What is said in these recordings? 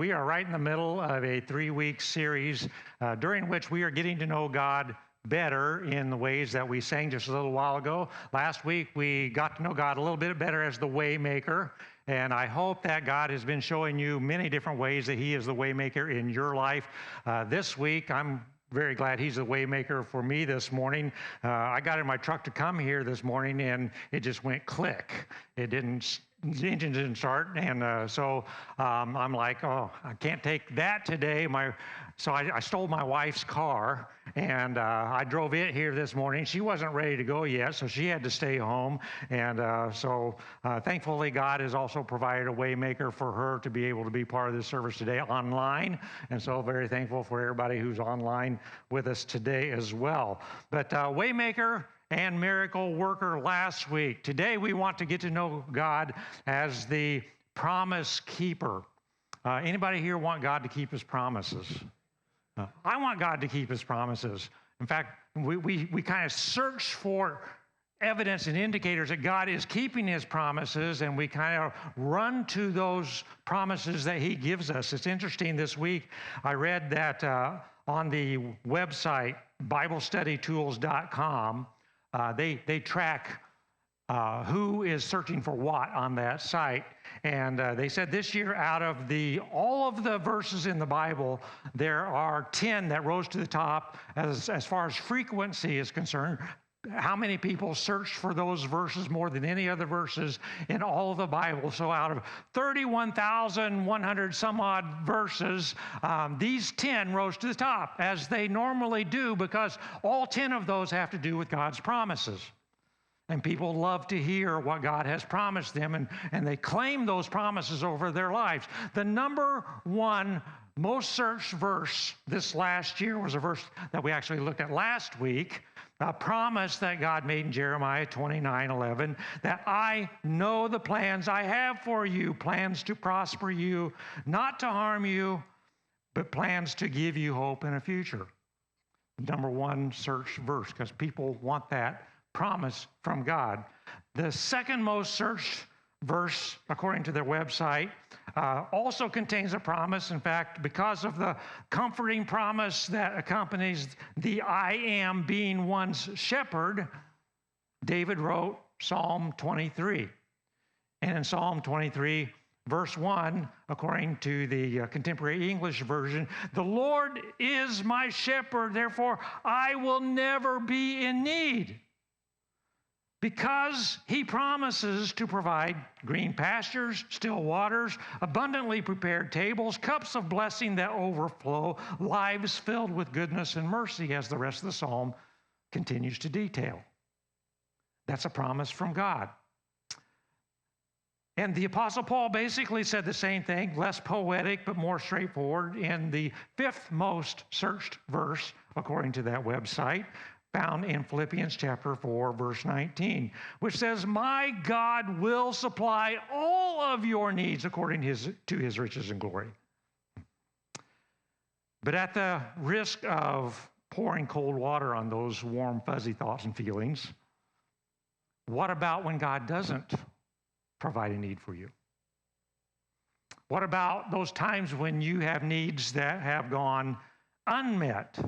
We are right in the middle of a 3-week series during which we are getting to know God better in the ways that we sang just a little while ago. Last week, we got to know God a little bit better as the Waymaker, and I hope that God has been showing you many different ways that He is the Waymaker in your life. This week, I'm very glad He's the Waymaker for me this morning. I got in my truck to come here this morning, and it just went click. The engine didn't start, and so I'm like, oh, I can't take that today. So I stole my wife's car, and I drove it here this morning. She wasn't ready to go yet, so she had to stay home. And so thankfully, God has also provided a way maker for her to be able to be part of this service today online. And so very thankful for everybody who's online with us today as well. But Waymaker and miracle worker last week. Today we want to get to know God as the promise keeper. Anybody here want God to keep His promises? I want God to keep His promises. In fact, we kind of search for evidence and indicators that God is keeping His promises, and we kind of run to those promises that He gives us. It's interesting, this week I read that on the website BibleStudyTools.com, they track who is searching for what on that site. And they said this year, out of all of the verses in the Bible, there are 10 that rose to the top as far as frequency is concerned. How many people searched for those verses more than any other verses in all of the Bible? So out of 31,100 some odd verses, these 10 rose to the top, as they normally do, because all 10 of those have to do with God's promises. And people love to hear what God has promised them, and they claim those promises over their lives. The number one most searched verse this last year was a verse that we actually looked at last week, a promise that God made in Jeremiah 29:11, that I know the plans I have for you, plans to prosper you, not to harm you, but plans to give you hope and a future. Number one search verse, because people want that promise from God. The second most searched verse, according to their website, also contains a promise. In fact, because of the comforting promise that accompanies the I am being one's shepherd, David wrote Psalm 23. And in Psalm 23, verse 1, according to the contemporary English version, the Lord is my shepherd, therefore I will never be in need. Because He promises to provide green pastures, still waters, abundantly prepared tables, cups of blessing that overflow, lives filled with goodness and mercy, as the rest of the psalm continues to detail. That's a promise from God. And the Apostle Paul basically said the same thing, less poetic but more straightforward, in the fifth most searched verse, according to that website, found in Philippians chapter 4, verse 19, which says, my God will supply all of your needs according to His riches and glory. But at the risk of pouring cold water on those warm, fuzzy thoughts and feelings, what about when God doesn't provide a need for you? What about those times when you have needs that have gone unmet?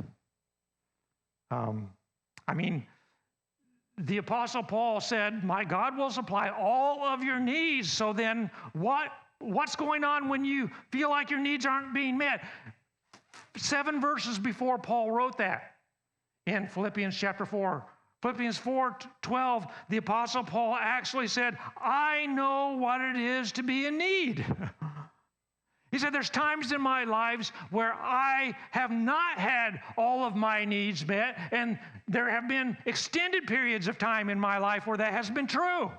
The Apostle Paul said, my God will supply all of your needs. So then what's going on when you feel like your needs aren't being met? 7 verses before Paul wrote that, in Philippians chapter 4. Philippians 4:12, the Apostle Paul actually said, I know what it is to be in need. He said, there's times in my lives where I have not had all of my needs met, and there have been extended periods of time in my life where that has been true. In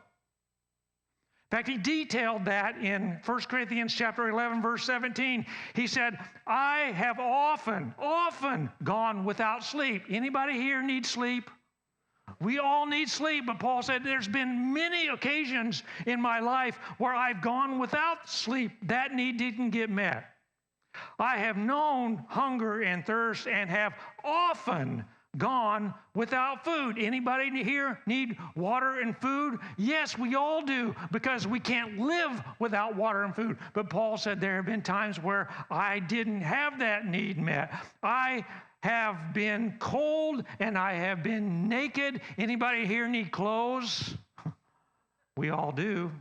fact, he detailed that in 1 Corinthians chapter 11, verse 17. He said, I have often gone without sleep. Anybody here need sleep? We all need sleep, but Paul said there's been many occasions in my life where I've gone without sleep. That need didn't get met. I have known hunger and thirst and have often gone without food. Anybody here need water and food? Yes, we all do, because we can't live without water and food. But Paul said there have been times where I didn't have that need met. I have been cold and I have been naked. Anybody here need clothes? We all do.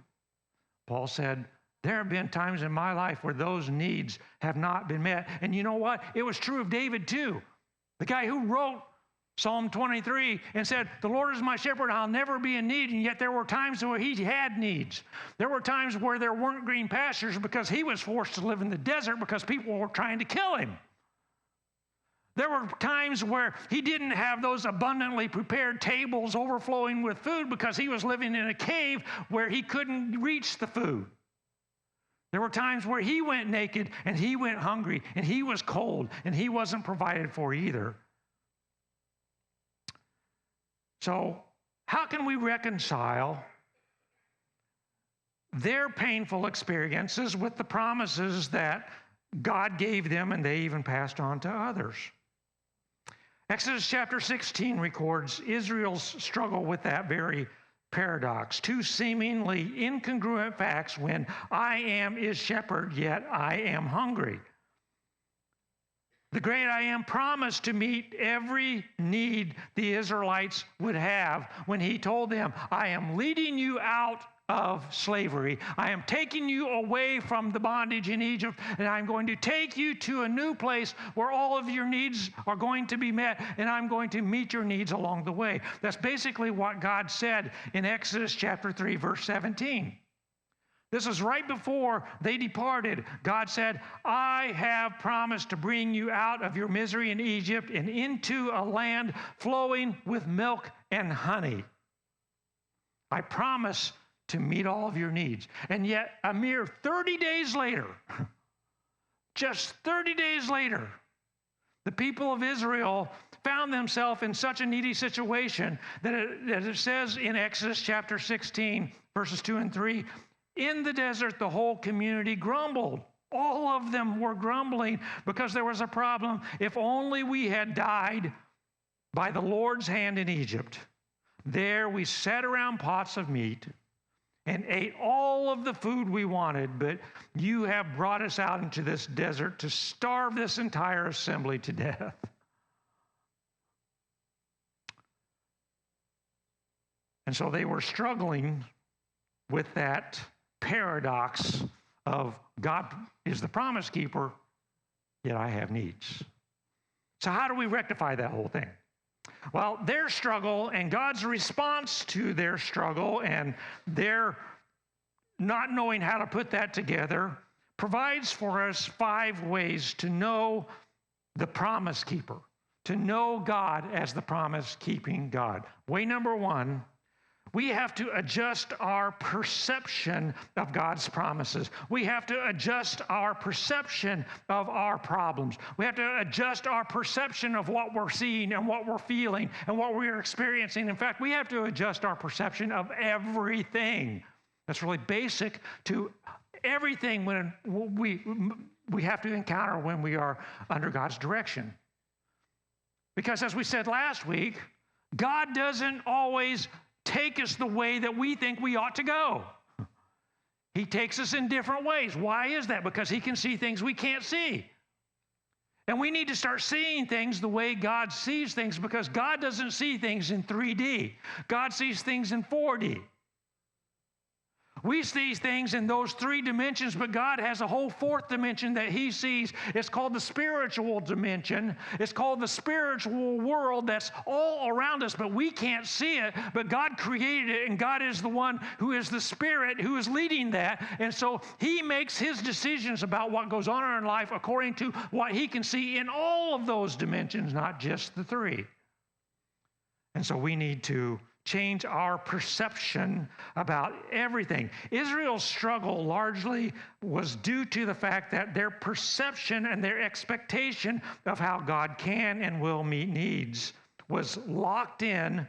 Paul said, there have been times in my life where those needs have not been met. And you know what? It was true of David too. The guy who wrote Psalm 23 and said, the Lord is my shepherd, I'll never be in need. And yet there were times where he had needs. There were times where there weren't green pastures because he was forced to live in the desert because people were trying to kill him. There were times where he didn't have those abundantly prepared tables overflowing with food because he was living in a cave where he couldn't reach the food. There were times where he went naked and he went hungry and he was cold and he wasn't provided for either. So how can we reconcile their painful experiences with the promises that God gave them and they even passed on to others? Exodus chapter 16 records Israel's struggle with that very paradox. Two seemingly incongruent facts when I am is shepherd, yet I am hungry. The great I am promised to meet every need the Israelites would have when he told them, I am leading you out of slavery. I am taking you away from the bondage in Egypt, and I'm going to take you to a new place where all of your needs are going to be met, and I'm going to meet your needs along the way. That's basically what God said in Exodus chapter 3, verse 17. This is right before they departed. God said, I have promised to bring you out of your misery in Egypt and into a land flowing with milk and honey. I promise to meet all of your needs. And yet, a mere 30 days later, just 30 days later, the people of Israel found themselves in such a needy situation that it says in Exodus chapter 16, verses 2 and 3, in the desert, the whole community grumbled. All of them were grumbling because there was a problem. If only we had died by the Lord's hand in Egypt. There we sat around pots of meat and ate all of the food we wanted, but you have brought us out into this desert to starve this entire assembly to death. And so they were struggling with that paradox of God is the promise keeper, yet I have needs. So how do we rectify that whole thing? Well, their struggle and God's response to their struggle and their not knowing how to put that together provides for us 5 ways to know the promise keeper, to know God as the promise-keeping God. Way number 1, we have to adjust our perception of God's promises. We have to adjust our perception of our problems. We have to adjust our perception of what we're seeing and what we're feeling and what we're experiencing. In fact, we have to adjust our perception of everything. That's really basic to everything when we have to encounter when we are under God's direction. Because as we said last week, God doesn't always take us the way that we think we ought to go. He takes us in different ways. Why is that? Because he can see things we can't see. And we need to start seeing things the way God sees things, because God doesn't see things in 3D. God sees things in 4D. We see things in those 3 dimensions, but God has a whole 4th dimension that he sees. It's called the spiritual dimension. It's called the spiritual world that's all around us, but we can't see it. But God created it, and God is the one who is the Spirit who is leading that. And so he makes his decisions about what goes on in our life according to what he can see in all of those dimensions, not just the 3. And so we need to change our perception about everything. Israel's struggle largely was due to the fact that their perception and their expectation of how God can and will meet needs was locked in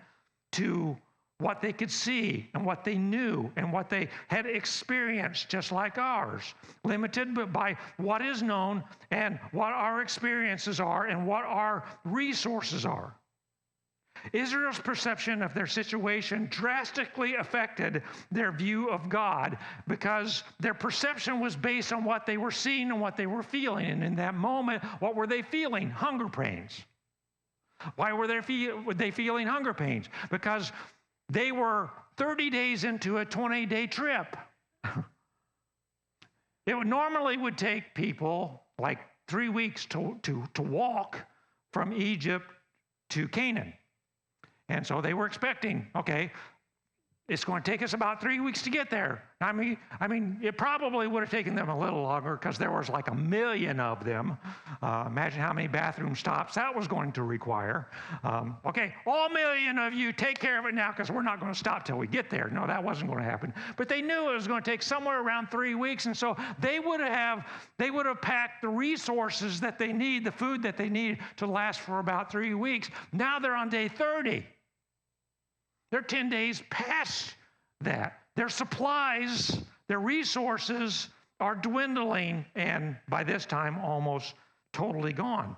to what they could see and what they knew and what they had experienced, just like ours. Limited but by what is known and what our experiences are and what our resources are. Israel's perception of their situation drastically affected their view of God because their perception was based on what they were seeing and what they were feeling. And in that moment, what were they feeling? Hunger pains. Why were they feeling hunger pains? Because they were 30 days into a 20-day trip. It normally would take people like 3 weeks to walk from Egypt to Canaan. And so they were expecting, okay, it's going to take us about 3 weeks to get there. I mean, it probably would have taken them a little longer because there was like 1 million of them. Imagine how many bathroom stops that was going to require. Okay, all 1 million of you, take care of it now because we're not going to stop till we get there. No, that wasn't going to happen. But they knew it was going to take somewhere around 3 weeks, and so they would have packed the resources that they need, the food that they need to last for about 3 weeks. Now they're on day 30. They're 10 days past that. Their supplies, their resources are dwindling, and by this time, almost totally gone.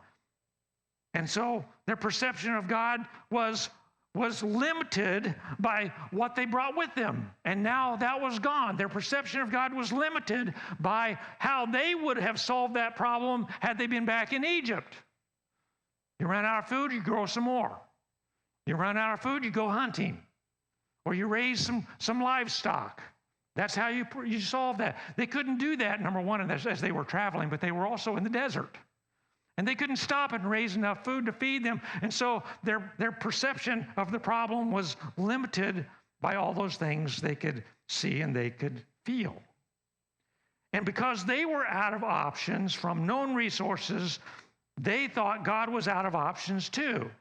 And so their perception of God was limited by what they brought with them. And now that was gone. Their perception of God was limited by how they would have solved that problem had they been back in Egypt. You run out of food, you grow some more. You run out of food, you go hunting. Or you raise some livestock. That's how you solve that. They couldn't do that, number one, as they were traveling, but they were also in the desert. And they couldn't stop and raise enough food to feed them. And so their perception of the problem was limited by all those things they could see and they could feel. And because they were out of options from known resources, they thought God was out of options too.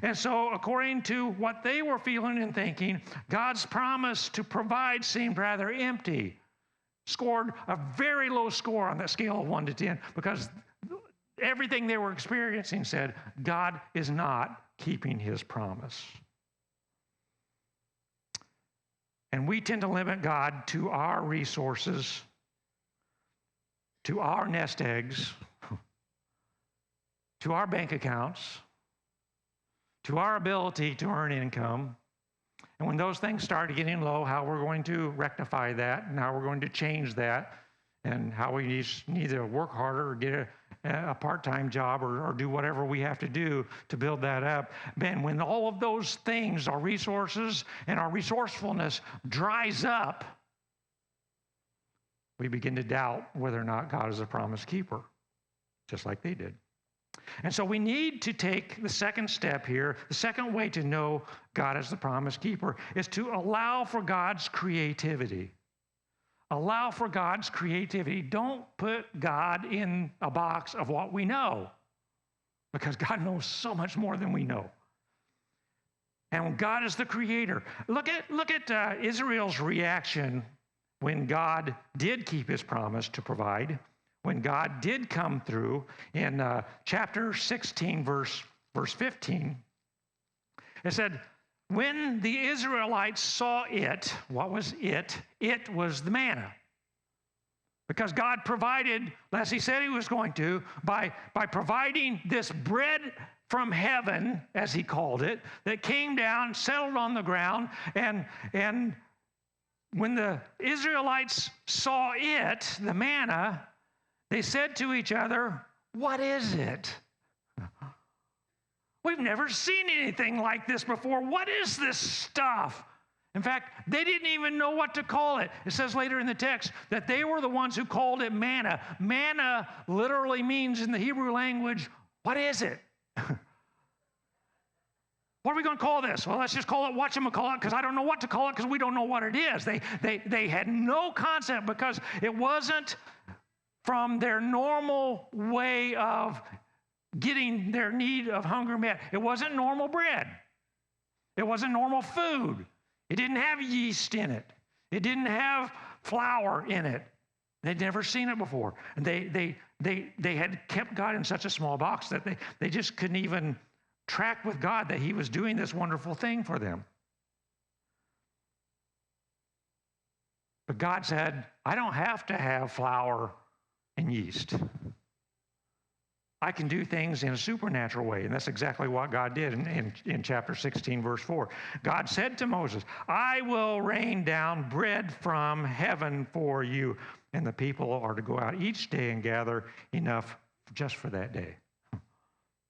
And so, according to what they were feeling and thinking, God's promise to provide seemed rather empty. Scored a very low score on that scale of 1 to 10 because everything they were experiencing said, God is not keeping his promise. And we tend to limit God to our resources, to our nest eggs, to our bank accounts, to our ability to earn income. And when those things start getting low, how we're going to rectify that and how we're going to change that and how we need to work harder or get a part-time job or do whatever we have to do to build that up. Man, when all of those things, our resources and our resourcefulness dries up, we begin to doubt whether or not God is a promise keeper, just like they did. And so we need to take the second step here. The second way to know God as the promise keeper is to allow for God's creativity. Allow for God's creativity. Don't put God in a box of what we know, because God knows so much more than we know. And God is the creator. Look at Israel's reaction when God did keep his promise to provide. When God did come through in chapter 16, verse 15, it said, when the Israelites saw it, what was it? It was the manna. Because God provided, as he said he was going to, by providing this bread from heaven, as he called it, that came down, settled on the ground, and when the Israelites saw it, the manna, they said to each other, what is it? We've never seen anything like this before. What is this stuff? In fact, they didn't even know what to call it. It says later in the text that they were the ones who called it manna. Manna literally means in the Hebrew language, what is it? What are we going to call this? Well, let's just call it whatchamacallit, because I don't know what to call it because we don't know what it is. They had no concept because it wasn't from their normal way of getting their need of hunger met. It wasn't normal bread. It wasn't normal food. It didn't have yeast in it. It didn't have flour in it. They'd never seen it before. And they had kept God in such a small box that they just couldn't even track with God that he was doing this wonderful thing for them. But God said, I don't have to have flour and yeast. I can do things in a supernatural way. And that's exactly what God did in chapter 16, verse 4. God said to Moses, I will rain down bread from heaven for you. And the people are to go out each day and gather enough just for that day.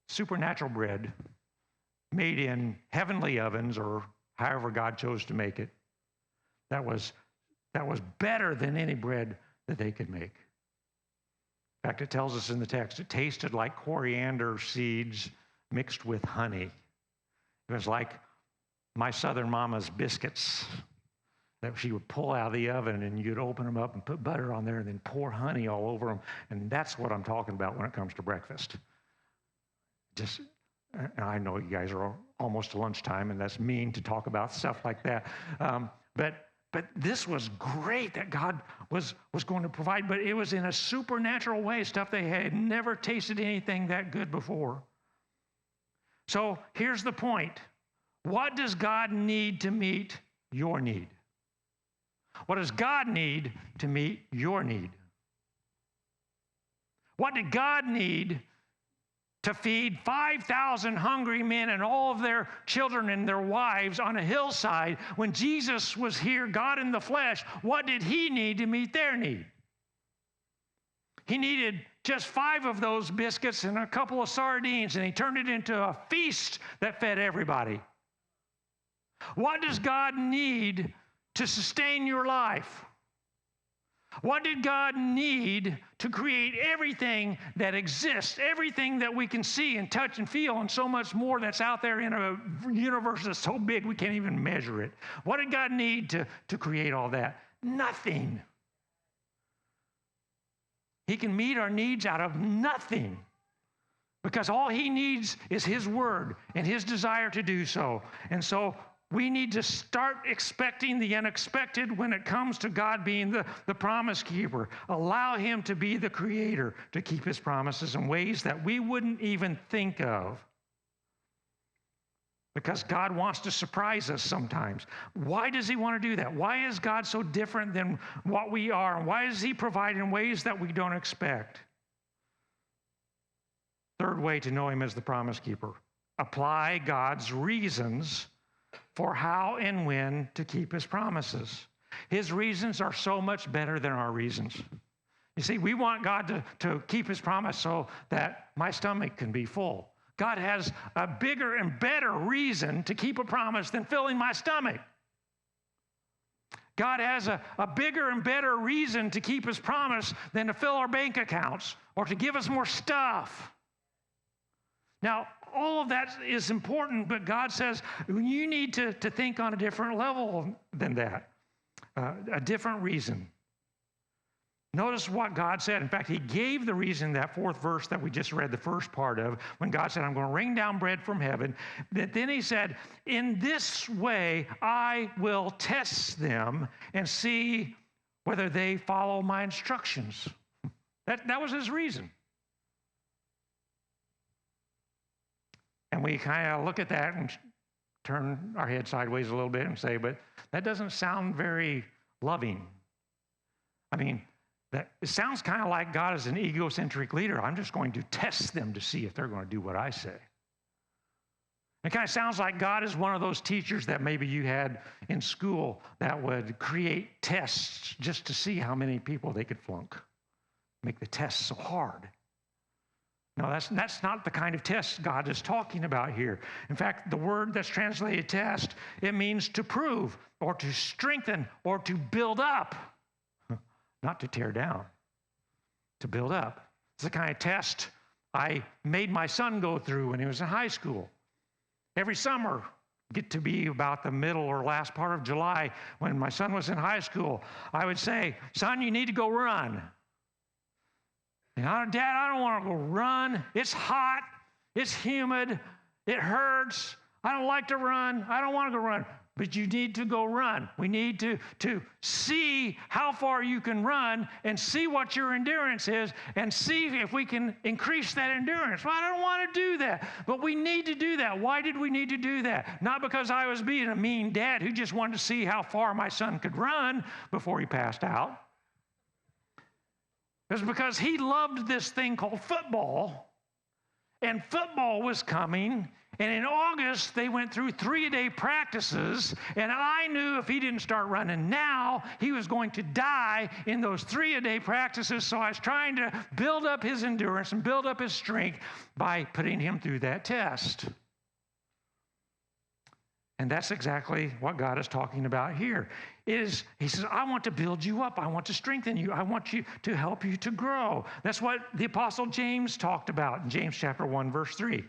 Supernatural bread made in heavenly ovens, or however God chose to make it. That was better than any bread that they could make. In fact, it tells us in the text, it tasted like coriander seeds mixed with honey. It was like my southern mama's biscuits that she would pull out of the oven, and you'd open them up and put butter on there and then pour honey all over them. And that's what I'm talking about when it comes to breakfast. I know you guys are almost to lunchtime, and that's mean to talk about stuff like that. But this was great that God was going to provide, but it was in a supernatural way, stuff they had never tasted anything that good before. So here's the point. What does God need to meet your need? What does God need to meet your need? What did God need to feed 5,000 hungry men and all of their children and their wives on a hillside when Jesus was here, God in the flesh? What did he need to meet their need? He needed just 5 of those biscuits and a couple of sardines, and he turned it into a feast that fed everybody. What does God need to sustain your life? What did God need to create everything that exists, everything that we can see and touch and feel, and so much more that's out there in a universe that's so big we can't even measure it? What did God need to create all that? Nothing. He can meet our needs out of nothing, because all he needs is his word and his desire to do so. And so we need to start expecting the unexpected when it comes to God being the promise keeper. Allow him to be the creator, to keep his promises in ways that we wouldn't even think of. Because God wants to surprise us sometimes. Why does he want to do that? Why is God so different than what we are? And why does he provide in ways that we don't expect? Third way to know him as the promise keeper. Apply God's reasons for how and when to keep his promises. His reasons are so much better than our reasons. You see, we want God to keep his promise so that my stomach can be full. God has a bigger and better reason to keep a promise than filling my stomach. God has a bigger and better reason to keep his promise than to fill our bank accounts or to give us more stuff. Now, all of that is important, but God says you need to think on a different level than that, a different reason. Notice what God said. In fact, he gave the reason, that 4th verse that we just read, the first part of, when God said, I'm going to rain down bread from heaven. But then he said, in this way, I will test them and see whether they follow my instructions. That was his reason. And we kind of look at that and turn our head sideways a little bit and say, but that doesn't sound very loving. I mean, it sounds kind of like God is an egocentric leader. I'm just going to test them to see if they're going to do what I say. It kind of sounds like God is one of those teachers that maybe you had in school that would create tests just to see how many people they could flunk, make the test so hard. No, that's not the kind of test God is talking about here. In fact, the word that's translated test, it means to prove or to strengthen or to build up, not to tear down, to build up. It's the kind of test I made my son go through when he was in high school. Every summer, get to be about the middle or last part of July, when my son was in high school, I would say, son, you need to go run. Dad, I don't want to go run. It's hot. It's humid. It hurts. I don't like to run. I don't want to go run. But you need to go run. We need to see how far you can run and see what your endurance is and see if we can increase that endurance. Well, I don't want to do that, but we need to do that. Why did we need to do that? Not because I was being a mean dad who just wanted to see how far my son could run before he passed out. It was because he loved this thing called football, and football was coming. And in August, they went through 3-a-day practices, and I knew if he didn't start running now, he was going to die in those 3-a-day practices. So I was trying to build up his endurance and build up his strength by putting him through that test. And that's exactly what God is talking about here. He says, I want to build you up. I want to strengthen you. I want you to help you to grow. That's what the Apostle James talked about in James chapter 1, verse 3.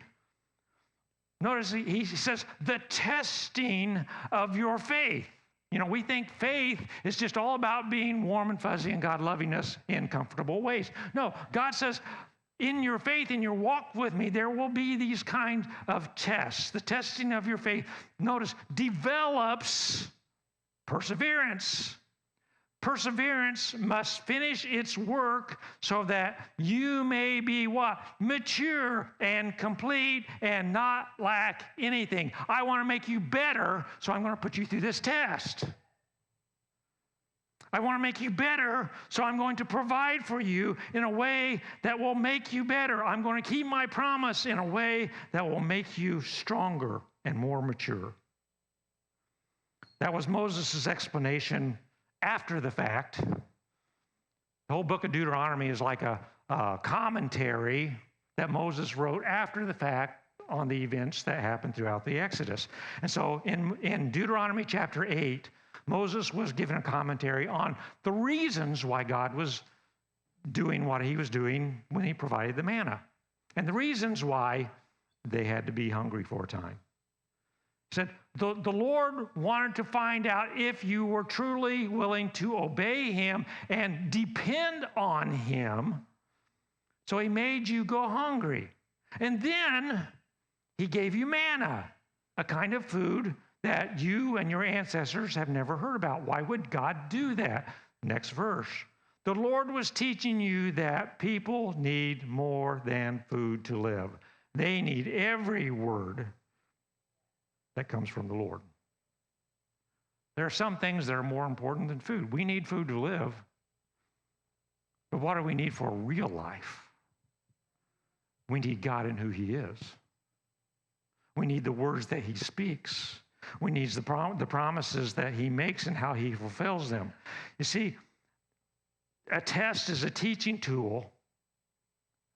Notice he says, the testing of your faith. You know, we think faith is just all about being warm and fuzzy and God loving us in comfortable ways. No, God says, in your faith, in your walk with me, there will be these kinds of tests. The testing of your faith, notice, develops perseverance. Perseverance must finish its work so that you may be what? Mature and complete and not lack anything. I want to make you better, so I'm going to put you through this test. I want to make you better, so I'm going to provide for you in a way that will make you better. I'm going to keep my promise in a way that will make you stronger and more mature. That was Moses' explanation after the fact. The whole book of Deuteronomy is like a commentary that Moses wrote after the fact on the events that happened throughout the Exodus. And so in Deuteronomy chapter 8, Moses was given a commentary on the reasons why God was doing what he was doing when he provided the manna, and the reasons why they had to be hungry for a time. He said, the Lord wanted to find out if you were truly willing to obey him and depend on him, so he made you go hungry. And then he gave you manna, a kind of food that you and your ancestors have never heard about. Why would God do that? Next verse. The Lord was teaching you that people need more than food to live. They need every word that comes from the Lord. There are some things that are more important than food. We need food to live. But what do we need for real life? We need God and who he is. We need the words that he speaks. We need the promises that he makes and how he fulfills them. You see, a test is a teaching tool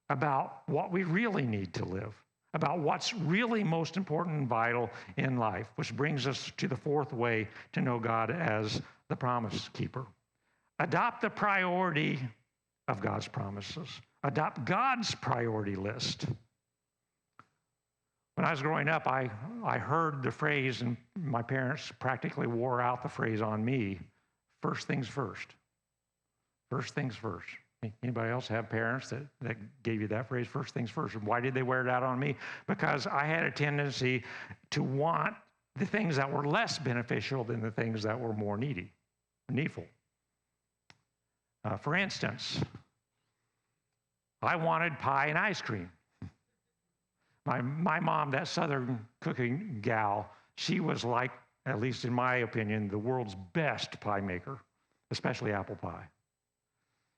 about what we really need to live, about what's really most important and vital in life, which brings us to the fourth way to know God as the promise keeper. Adopt the priority of God's promises. Adopt God's priority list. When I was growing up, I heard the phrase, and my parents practically wore out the phrase on me, first things first. First things first. Anybody else have parents that gave you that phrase, first things first? And why did they wear it out on me? Because I had a tendency to want the things that were less beneficial than the things that were more needful. For instance, I wanted pie and ice cream. My mom, that Southern cooking gal, she was like, at least in my opinion, the world's best pie maker, especially apple pie.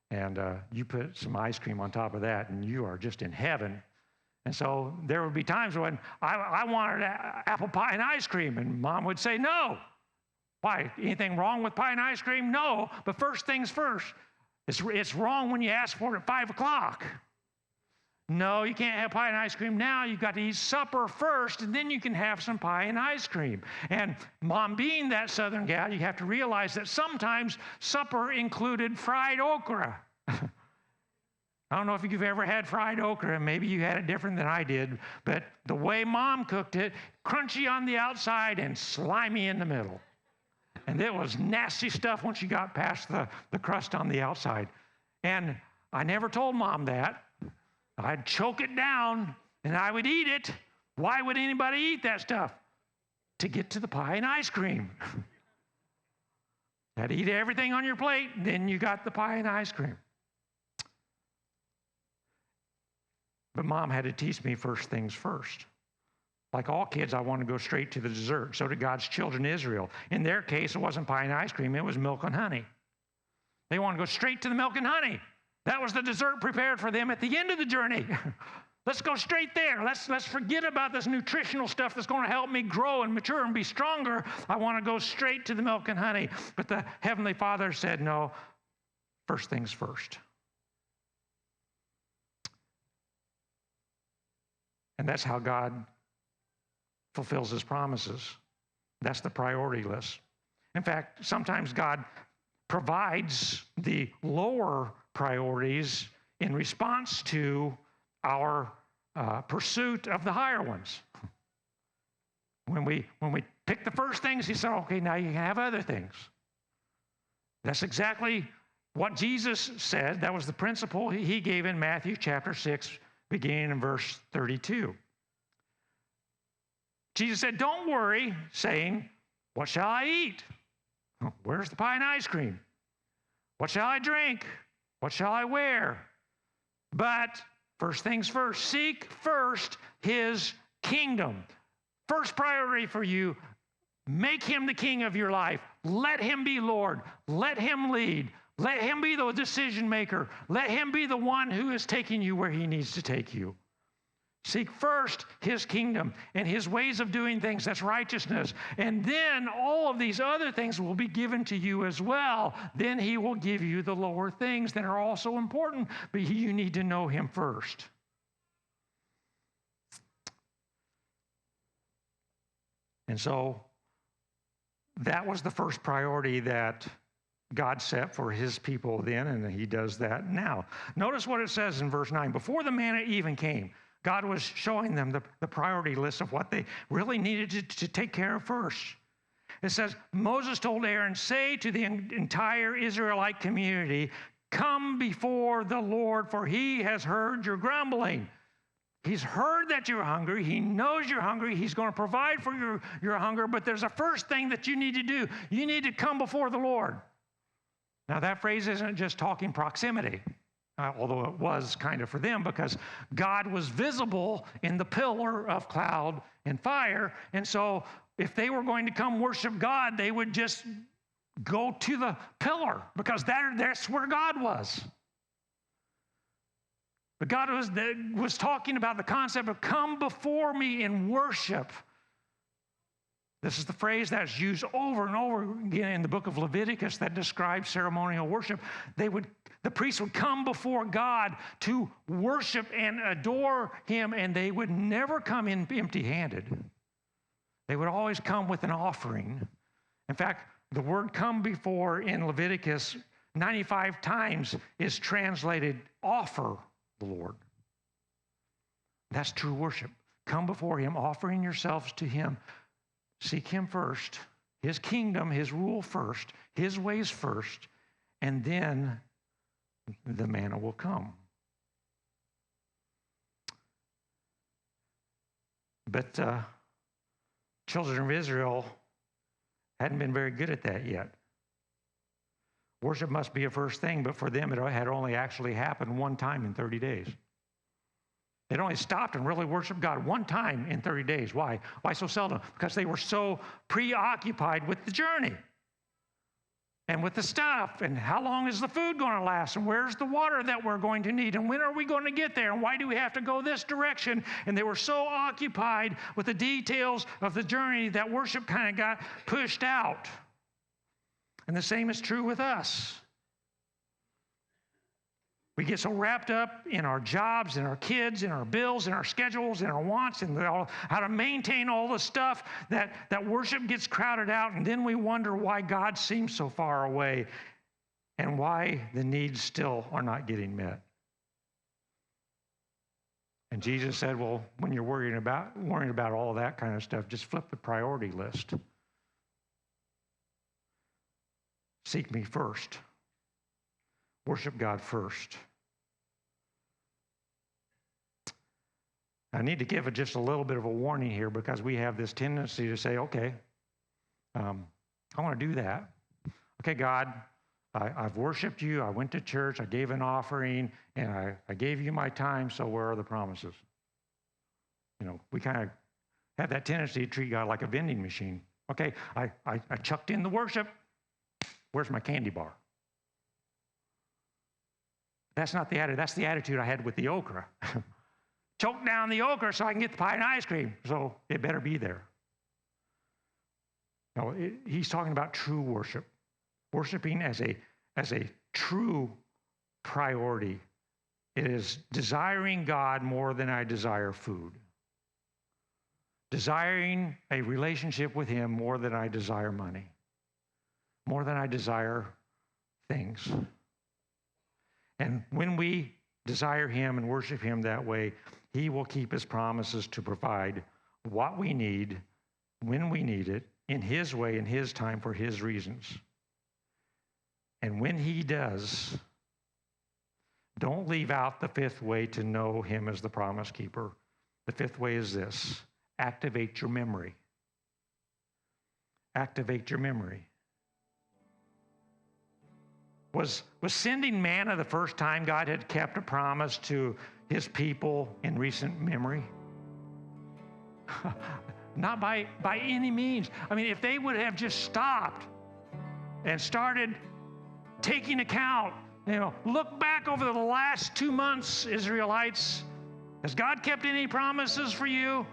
And you put some ice cream on top of that, and you are just in heaven. And so there would be times when I wanted apple pie and ice cream, and Mom would say, no. Why? Anything wrong with pie and ice cream? No, but first things first. It's wrong when you ask for it at 5 o'clock. No, you can't have pie and ice cream now. You've got to eat supper first, and then you can have some pie and ice cream. And Mom, being that Southern gal, you have to realize that sometimes supper included fried okra. I don't know if you've ever had fried okra, and maybe you had it different than I did, but the way Mom cooked it, crunchy on the outside and slimy in the middle. And it was nasty stuff once you got past the crust on the outside. And I never told Mom that. I'd choke it down, and I would eat it. Why would anybody eat that stuff? To get to the pie and ice cream. You had to eat everything on your plate, then you got the pie and ice cream. But Mom had to teach me first things first. Like all kids, I want to go straight to the dessert. So did God's children, Israel. In their case, it wasn't pie and ice cream. It was milk and honey. They want to go straight to the milk and honey. That was the dessert prepared for them at the end of the journey. Let's go straight there. Let's forget about this nutritional stuff that's going to help me grow and mature and be stronger. I want to go straight to the milk and honey. But the Heavenly Father said, no, first things first. And that's how God fulfills his promises. That's the priority list. In fact, sometimes God provides the lower priorities in response to our pursuit of the higher ones. When we pick the first things, he said, okay, now you can have other things. That's exactly what Jesus said. That was the principle he gave in Matthew chapter 6, beginning in verse 32. Jesus said, don't worry, saying, what shall I eat? Where's the pie and ice cream? What shall I drink? What shall I wear? But first things first, seek first his kingdom. First priority for you, make him the king of your life. Let him be Lord. Let him lead. Let him be the decision maker. Let him be the one who is taking you where he needs to take you. Seek first his kingdom and his ways of doing things. That's righteousness. And then all of these other things will be given to you as well. Then he will give you the lower things that are also important, but you need to know him first. And so that was the first priority that God set for his people then, and he does that now. Notice what it says in verse 9. Before the manna even came, God was showing them the priority list of what they really needed to take care of first. It says, Moses told Aaron, say to the entire Israelite community, come before the Lord, for he has heard your grumbling. He's heard that you're hungry. He knows you're hungry. He's going to provide for your hunger, but there's a first thing that you need to do. You need to come before the Lord. Now, that phrase isn't just talking proximity. Although it was kind of for them, because God was visible in the pillar of cloud and fire. And so if they were going to come worship God, they would just go to the pillar, because that's where God was. But God was talking about the concept of come before me in worship. This is the phrase that's used over and over again in the book of Leviticus that describes ceremonial worship. The priests would come before God to worship and adore him, and they would never come in empty-handed. They would always come with an offering. In fact, the word come before in Leviticus 95 times is translated offer the Lord. That's true worship. Come before him, offering yourselves to him. Seek him first, his kingdom, his rule first, his ways first, and then the manna will come. But children of Israel hadn't been very good at that yet. Worship must be a first thing, but for them it had only actually happened one time in 30 days. They'd only stopped and really worshiped God one time in 30 days. Why? Why so seldom? Because they were so preoccupied with the journey and with the stuff, and how long is the food going to last, and where's the water that we're going to need, and when are we going to get there, and why do we have to go this direction? And they were so occupied with the details of the journey that worship kind of got pushed out. And the same is true with us. We get so wrapped up in our jobs, in our kids, in our bills, in our schedules, in our wants, and how to maintain all the stuff that worship gets crowded out, and then we wonder why God seems so far away and why the needs still are not getting met. And Jesus said, well, when you're worrying about all that kind of stuff, just flip the priority list. Seek me first. Worship God first. I need to give just a little bit of a warning here, because we have this tendency to say, okay, I want to do that. Okay, God, I've worshiped you. I went to church. I gave an offering, and I gave you my time, so where are the promises? You know, we kind of have that tendency to treat God like a vending machine. Okay, I chucked in the worship. Where's my candy bar? That's not the attitude. That's the attitude I had with the okra. choke down the okra so I can get the pie and ice cream. So it better be there. No, he's talking about true worship. Worshiping as a true priority. It is desiring God more than I desire food. Desiring a relationship with him more than I desire money. More than I desire things. And when we desire him and worship him that way, he will keep his promises to provide what we need, when we need it, in his way, in his time, for his reasons. And when he does, don't leave out the fifth way to know him as the promise keeper. The fifth way is this: activate your memory. Activate your memory. Was sending manna the first time God had kept a promise to his people in recent memory? Not by any means. I mean, if they would have just stopped and started taking account, look back over the last 2 months, Israelites. Has God kept any promises for you?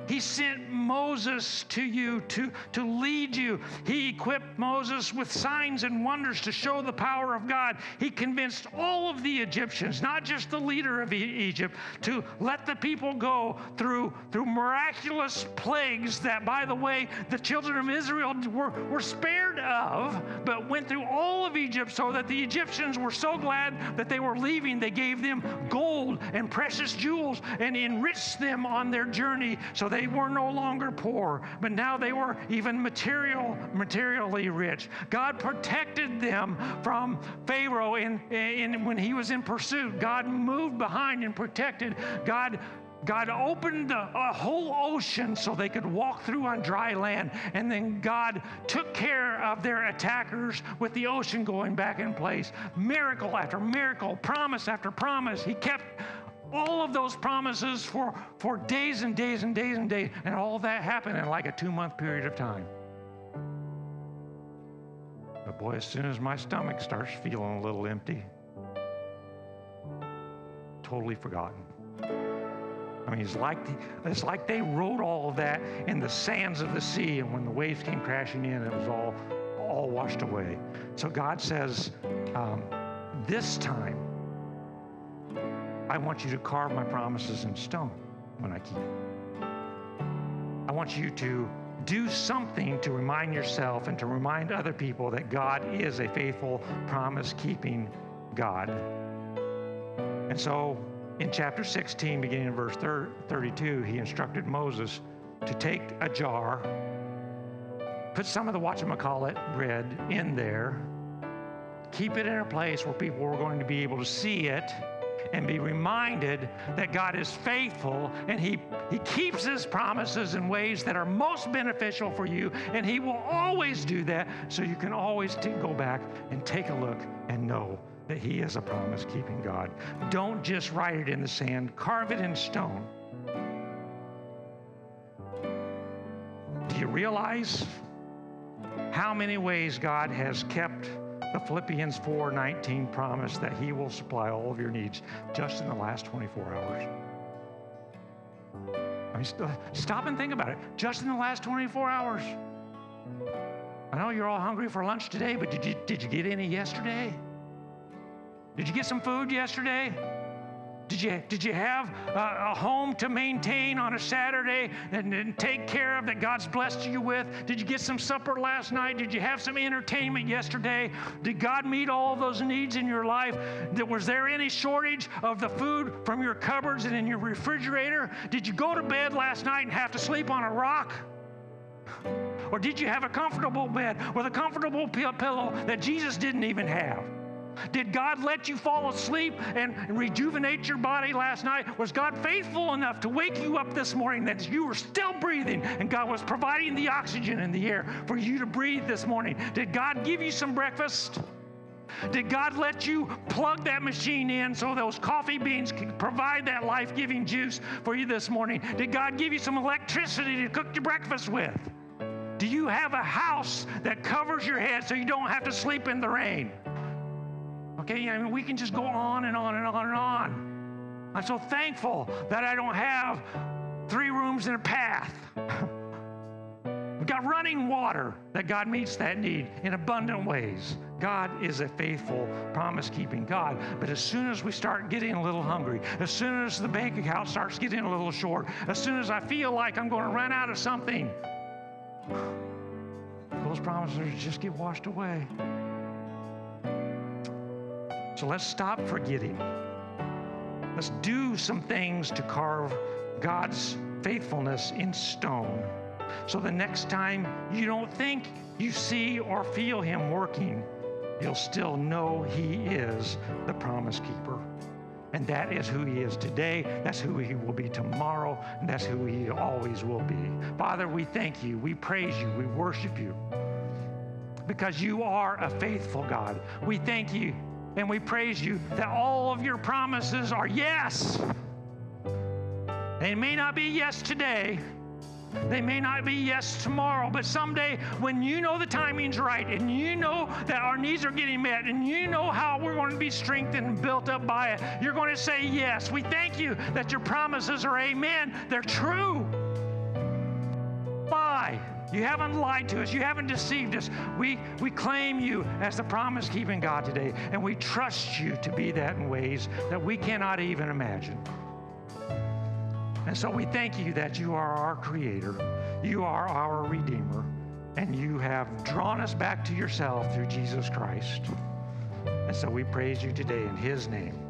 He sent Moses to you to lead you. He equipped Moses with signs and wonders to show the power of God. He convinced all of the Egyptians, not just the leader of Egypt, to let the people go through miraculous plagues that, by the way, the children of Israel were spared of, but went through all of Egypt, so that the Egyptians were so glad that they were leaving. They gave them gold and precious jewels and enriched them on their journey, so they were no longer poor, but now they were even materially rich. God protected them from Pharaoh when he was in pursuit. God moved behind and protected. God opened a whole ocean so they could walk through on dry land. And then God took care of their attackers with the ocean going back in place. Miracle after miracle, promise after promise. He kept all of those promises for days and days and days and days. And all that happened in like a 2-month period of time. But boy, as soon as my stomach starts feeling a little empty, totally forgotten. I mean, it's like they wrote all of that in the sands of the sea, and when the waves came crashing in, it was all washed away. So God says, this time, I want you to carve my promises in stone when I keep them. I want you to do something to remind yourself and to remind other people that God is a faithful, promise-keeping God. And so in chapter 16, beginning in verse 32, he instructed Moses to take a jar, put some of the whatchamacallit bread in there, keep it in a place where people were going to be able to see it, and be reminded that God is faithful, and he keeps his promises in ways that are most beneficial for you, and he will always do that, so you can always go back and take a look and know that he is a promise-keeping God. Don't just write it in the sand. Carve it in stone. Do you realize how many ways God has kept the Philippians 4:19 promise that he will supply all of your needs just in the last 24 hours? I mean, stop and think about it. Just in the last 24 hours. I know you're all hungry for lunch today, but did you get any yesterday? Did you get some food yesterday? Did you have a home to maintain on a Saturday and take care of that God's blessed you with? Did you get some supper last night? Did you have some entertainment yesterday? Did God meet all those needs in your life? Was there any shortage of the food from your cupboards and in your refrigerator? Did you go to bed last night and have to sleep on a rock? Or did you have a comfortable bed with a comfortable pillow that Jesus didn't even have? Did God let you fall asleep and rejuvenate your body last night? Was God faithful enough to wake you up this morning that you were still breathing and God was providing the oxygen in the air for you to breathe this morning? Did God give you some breakfast? Did God let you plug that machine in so those coffee beans can provide that life-giving juice for you this morning? Did God give you some electricity to cook your breakfast with? Do you have a house that covers your head so you don't have to sleep in the rain? Okay, I mean, we can just go on and on and on and on. I'm so thankful that I don't have 3 rooms and a path. We've got running water, that God meets that need in abundant ways. God is a faithful, promise-keeping God. But as soon as we start getting a little hungry, as soon as the bank account starts getting a little short, as soon as I feel like I'm going to run out of something, those promises just get washed away. So let's stop forgetting. Let's do some things to carve God's faithfulness in stone. So the next time you don't think you see or feel him working, you'll still know he is the promise keeper. And that is who he is today. That's who he will be tomorrow. And that's who he always will be. Father, we thank you. We praise you. We worship you. Because you are a faithful God. We thank you and we praise you that all of your promises are yes. They may not be yes today. They may not be yes tomorrow, but someday when you know the timing's right and you know that our needs are getting met and you know how we're going to be strengthened and built up by it, you're going to say yes. We thank you that your promises are amen. They're true. Lie. You haven't lied to us. You haven't deceived us. We claim you as the promise-keeping God today, and we trust you to be that in ways that we cannot even imagine. And so we thank you that you are our creator, you are our redeemer, and you have drawn us back to yourself through Jesus Christ. And so we praise you today in his name.